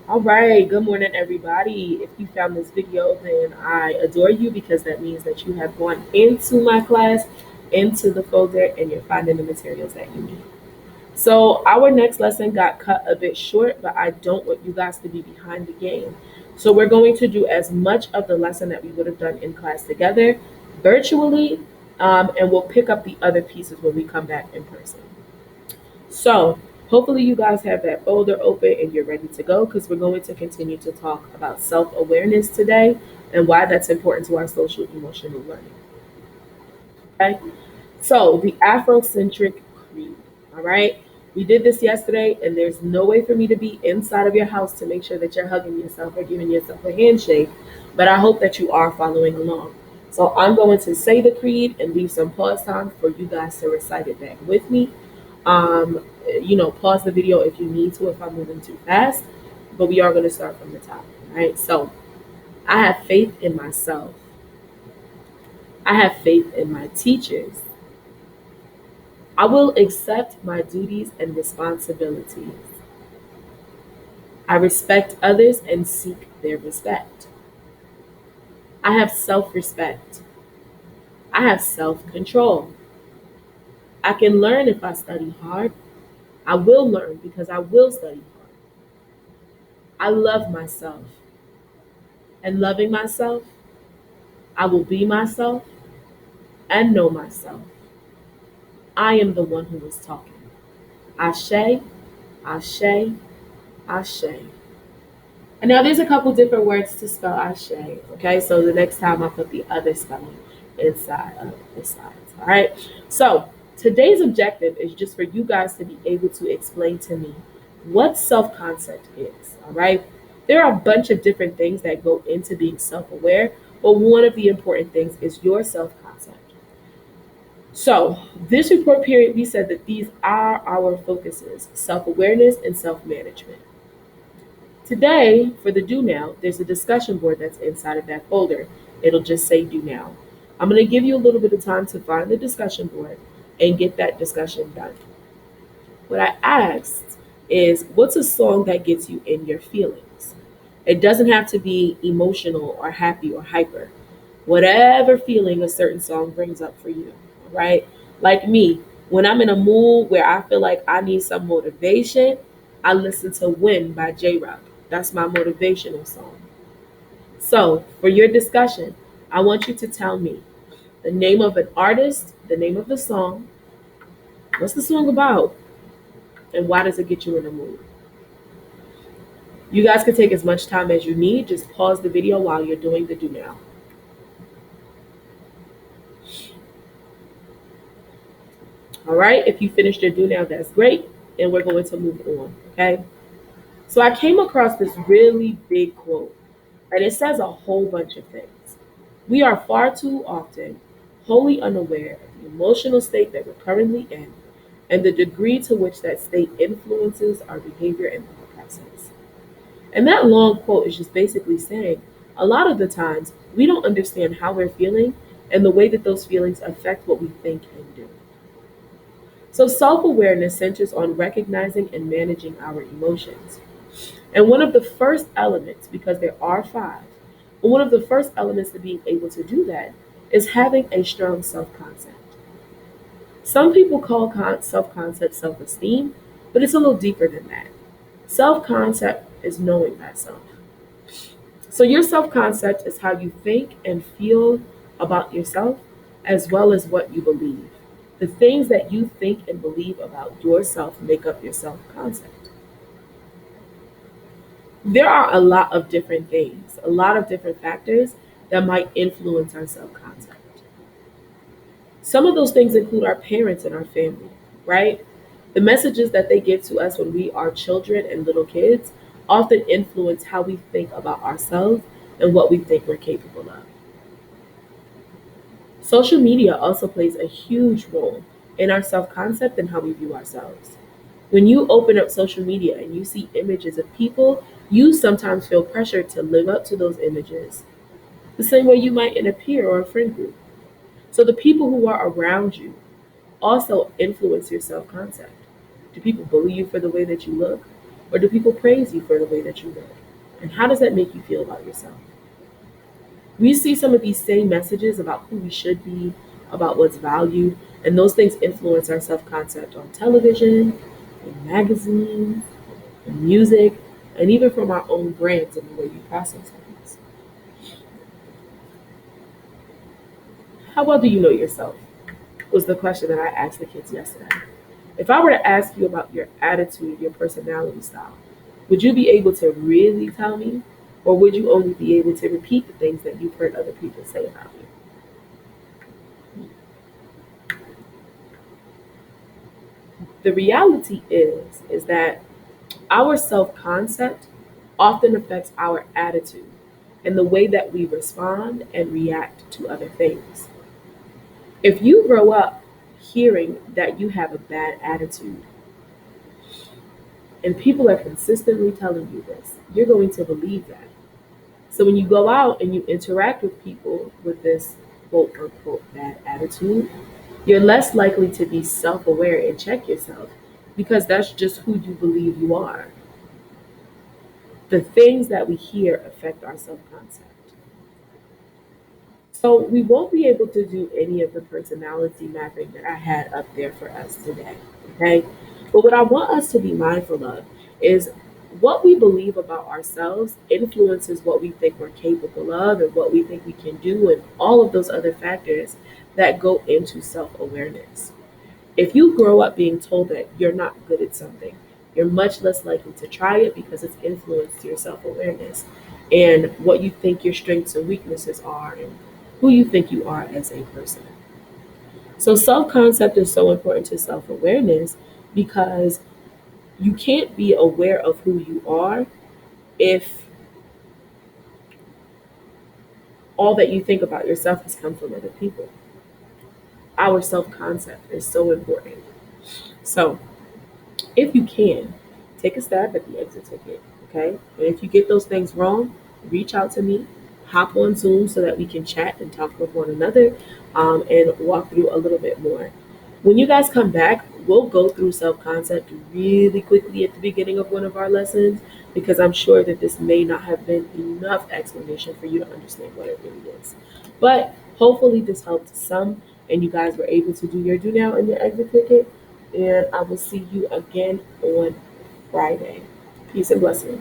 All right, good morning, everybody. If you found this video, then I adore you because that means that you have gone into my class, into the folder, and you're finding the materials that you need. So, our next lesson got cut a bit short, but I don't want you guys to be behind the game. So, we're going to do as much of the lesson that we would have done in class together virtually, and we'll pick up the other pieces when we come back in person. So, hopefully, you guys have that folder open and you're ready to go because we're going to continue to talk about self awareness today and why that's important to our social emotional learning. Okay, so the Afrocentric Creed. All right, we did this yesterday, and there's no way for me to be inside of your house to make sure that you're hugging yourself or giving yourself a handshake, but I hope that you are following along. So, I'm going to say the creed and leave some pause time for you guys to recite it back with me. Pause the video if you need to if I'm moving too fast, but we are going to start from the top. All right. So I have faith in myself. I have faith in my teachers. I will accept my duties and responsibilities. I respect others and seek their respect. I have self respect. I have self control. I can learn if I study hard. I will learn because I will study hard. I love myself. And loving myself, I will be myself and know myself. I am the one who is talking. Ashe, Ashe, Ashe. And now there's a couple different words to spell Ashe. Okay, so the next time I put the other spelling inside of the slides. All right. So today's objective is just for you guys to be able to explain to me what self-concept is. All right. There are a bunch of different things that go into being self-aware, but one of the important things is your self-concept. So, this report period, we said that these are our focuses: self awareness and self management. Today, for the do now, there's a discussion board that's inside of that folder. It'll just say do now. I'm going to give you a little bit of time to find the discussion board and get that discussion done. What I asked is, what's a song that gets you in your feelings? It doesn't have to be emotional or happy or hyper. Whatever feeling a certain song brings up for you, right? Like me, when I'm in a mood where I feel like I need some motivation, I listen to Win by J Rock. That's my motivational song. So, for your discussion, I want you to tell me the name of an artist, the name of the song, what's the song about, and why does it get you in a mood? You guys can take as much time as you need. Just pause the video while you're doing the do now. All right, if you finished your do now, that's great. And we're going to move on. Okay. So I came across this really big quote, and it says a whole bunch of things. We are far too often wholly unaware of the emotional state that we're currently in and the degree to which that state influences our behavior and thought process. And that long quote is just basically saying a lot of the times we don't understand how we're feeling and the way that those feelings affect what we think and do. So, self awareness centers on recognizing and managing our emotions. And one of the first elements, because there are five, but one of the first elements to being able to do that is having a strong self concept. Some people call self concept self esteem, but it's a little deeper than that. Self concept is knowing thyself. So, your self concept is how you think and feel about yourself, as well as what you believe. The things that you think and believe about yourself make up your self concept. There are a lot of different things, a lot of different factors that might influence our self concept. Some of those things include our parents and our family, right? The messages that they give to us when we are children and little kids often influence how we think about ourselves and what we think we're capable of. Social media also plays a huge role in our self concept and how we view ourselves. When you open up social media and you see images of people, you sometimes feel pressured to live up to those images, the same way you might in a peer or a friend group. So the people who are around you also influence your self concept. Do people bully you for the way that you look? Or do people praise you for the way that you live? And how does that make you feel about yourself? We see some of these same messages about who we should be, about what's valued, and those things influence our self concept on television, in magazines, in music, and even from our own brains and the way we process things. How well do you know yourself? Was the question that I asked the kids yesterday. If I were to ask you about your attitude, your personality style, would you be able to really tell me? Or would you only be able to repeat the things that you've heard other people say about you? The reality is that our self-concept often affects our attitude and the way that we respond and react to other things. If you grow up hearing that you have a bad attitude and people are consistently telling you this, you're going to believe that. So when you go out and you interact with people with this quote unquote bad attitude, you're less likely to be self aware and check yourself because that's just who you believe you are. The things that we hear affect our self concept. So we won't be able to do any of the personality mapping that I had up there for us today. Okay. But what I want us to be mindful of is what we believe about ourselves influences what we think we're capable of and what we think we can do, and all of those other factors that go into self awareness. If you grow up being told that you're not good at something, you're much less likely to try it because it's influenced your self awareness and what you think your strengths and weaknesses are and who you think you are as a person. So, self concept is so important to self awareness because you can't be aware of who you are if all that you think about yourself has come from other people. Our self concept is so important. So, if you can, take a stab at the exit ticket, okay? And if you get those things wrong, reach out to me, hop on Zoom so that we can chat and talk with one another and walk through a little bit more. When you guys come back, we'll go through self concept really quickly at the beginning of one of our lessons because I'm sure that this may not have been enough explanation for you to understand what it really is. But hopefully, this helped some and you guys were able to do your do now and your exit ticket. And I will see you again on Friday. Peace and blessings.